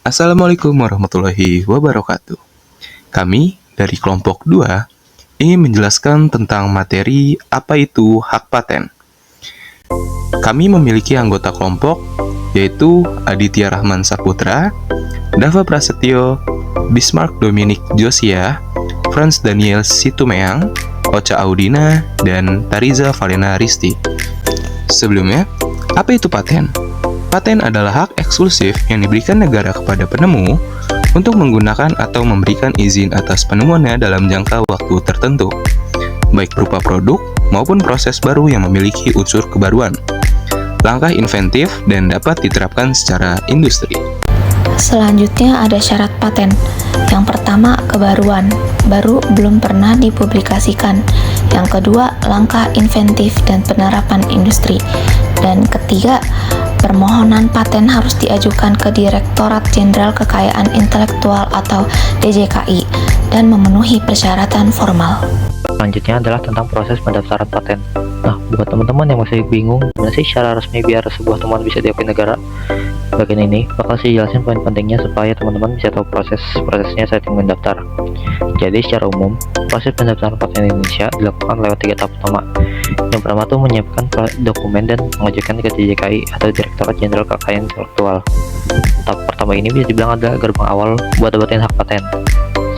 Assalamualaikum warahmatullahi wabarakatuh. Kami dari kelompok 2 ingin menjelaskan tentang materi apa itu hak paten. Kami memiliki anggota kelompok yaitu Aditya Rahman Saputra, Dava Prasetyo, Bismarck Dominic Josia, Franz Daniel Situmeang, Ocha Audina, dan Tariza Valena Risti. Sebelumnya, apa itu paten? Paten adalah hak eksklusif yang diberikan negara kepada penemu untuk menggunakan atau memberikan izin atas penemuannya dalam jangka waktu tertentu, baik berupa produk maupun proses baru yang memiliki unsur kebaruan, langkah inventif dan dapat diterapkan secara industri. Selanjutnya ada syarat paten. Yang pertama, kebaruan, baru belum pernah dipublikasikan. Yang kedua, langkah inventif dan penerapan industri. Dan ketiga, permohonan paten harus diajukan ke Direktorat Jenderal Kekayaan Intelektual atau DJKI dan memenuhi persyaratan formal. Selanjutnya adalah tentang proses pendaftaran paten. Nah, buat teman-teman yang masih bingung gimana sih cara resmi biar sebuah temuan bisa diakui negara, bagian ini bakal saya jelasin poin pentingnya supaya teman-teman bisa tahu prosesnya saat mendaftar. Jadi secara umum, proses pendaftaran paten Indonesia dilakukan lewat 3 tahap utama. Yang pertama tuh menyiapkan dokumen dan mengajukan ke DJKI atau Direktorat Jenderal Kekayaan Intelektual. Tahap pertama ini bisa dibilang adalah gerbang awal buat dapetin hak paten.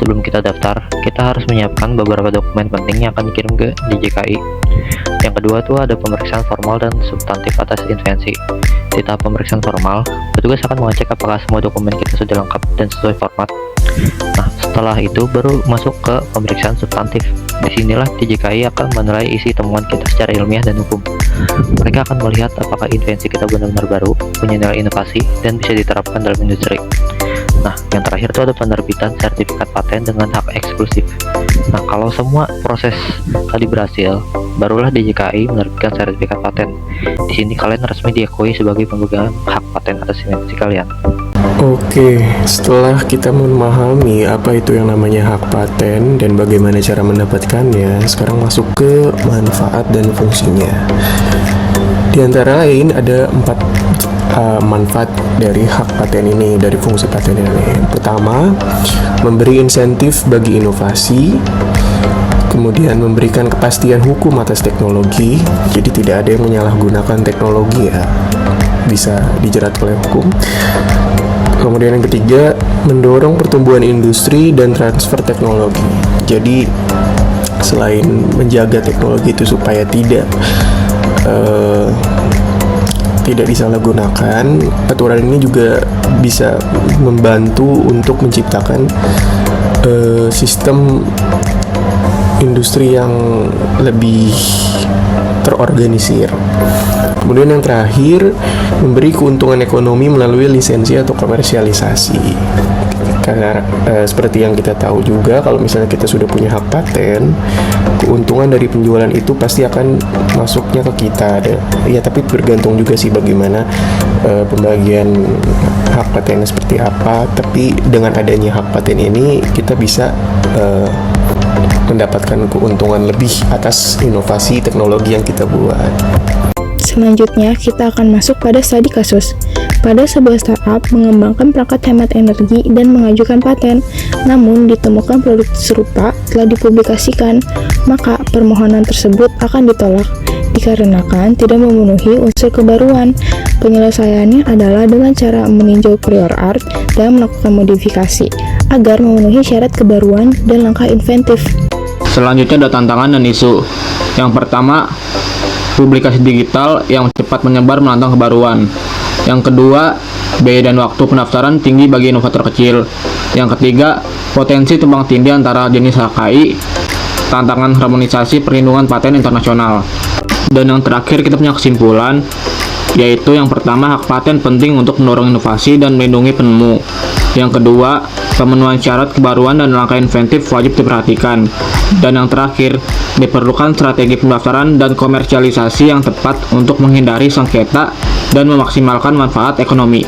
Sebelum kita daftar, kita harus menyiapkan beberapa dokumen penting yang akan dikirim ke DJKI. Yang kedua tuh ada pemeriksaan formal dan substantif atas invensi. Di tahap pemeriksaan formal, petugas akan mengecek apakah semua dokumen kita sudah lengkap dan sesuai format. Nah, setelah itu baru masuk ke pemeriksaan substantif. Disinilah DJKI akan menilai isi temuan kita secara ilmiah dan hukum. Mereka akan melihat apakah invensi kita benar-benar baru, punya nilai inovasi, dan bisa diterapkan dalam industri. Nah, yang terakhir itu ada penerbitan sertifikat paten dengan hak eksklusif. Nah, kalau semua proses tadi berhasil, barulah DJKI menerbitkan sertifikat paten. Di sini kalian resmi diakui sebagai pemegang hak paten atas invensi kalian. Oke, setelah kita memahami apa itu yang namanya hak paten dan bagaimana cara mendapatkannya, sekarang masuk ke manfaat dan fungsinya. Di antara lain ada 4 manfaat dari hak paten ini, dari fungsi paten ini. Pertama, memberi insentif bagi inovasi. Kemudian memberikan kepastian hukum atas teknologi, jadi tidak ada yang menyalahgunakan teknologi ya, bisa dijerat oleh hukum. Kemudian yang ketiga, mendorong pertumbuhan industri dan transfer teknologi. Jadi selain menjaga teknologi itu supaya tidak disalahgunakan, aturan ini juga bisa membantu untuk menciptakan sistem industri yang lebih terorganisir. Kemudian yang terakhir, memberi keuntungan ekonomi melalui lisensi atau komersialisasi. Karena seperti yang kita tahu juga, kalau misalnya kita sudah punya hak paten, keuntungan dari penjualan itu pasti akan masuknya ke kita. Ya, tapi bergantung juga sih bagaimana pembagian hak patennya seperti apa. Tapi dengan adanya hak paten ini, kita bisa mendapatkan keuntungan lebih atas inovasi teknologi yang kita buat. Selanjutnya, kita akan masuk pada studi kasus. Pada sebuah startup mengembangkan perangkat hemat energi dan mengajukan paten, namun ditemukan produk serupa telah dipublikasikan, maka permohonan tersebut akan ditolak dikarenakan tidak memenuhi unsur kebaruan. Penyelesaiannya adalah dengan cara meninjau prior art dan melakukan modifikasi agar memenuhi syarat kebaruan dan langkah inventif. Selanjutnya ada tantangan dan isu. Yang pertama, publikasi digital yang cepat menyebar menantang kebaruan. Yang kedua, biaya dan waktu pendaftaran tinggi bagi inovator kecil. Yang ketiga, potensi tumpang tindih antara jenis HKI, tantangan harmonisasi perlindungan paten internasional. Dan yang terakhir, kita punya kesimpulan, yaitu yang pertama, hak paten penting untuk mendorong inovasi dan melindungi penemu. Yang kedua, pemenuhan syarat kebaruan dan langkah inventif wajib diperhatikan. Dan yang terakhir, diperlukan strategi pendaftaran dan komersialisasi yang tepat untuk menghindari sengketa dan memaksimalkan manfaat ekonomi.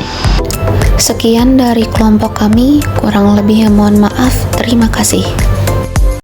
Sekian dari kelompok kami, kurang lebihnya mohon maaf. Terima kasih.